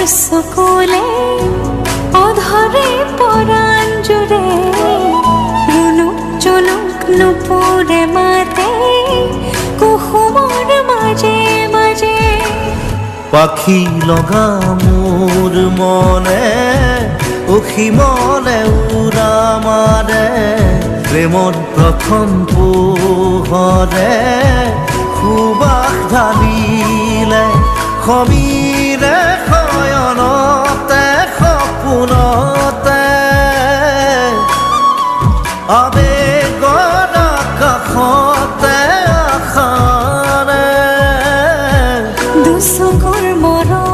চকুলে অধৰে পৰাণ জুৰে ৰুণুক জুনুক নুপুৰে মাতে কুসুমৰ মাজে মাজে পাখি লগা মোৰ মনে অসীমলে উৰা মাৰে প্ৰেমত প্ৰথম পোহৰে সুবাস ঢালিলে সমীৰে শয়নতে সপোনতে আবেগৰ আকাশতে আশাৰে দুচকুৰ মৰম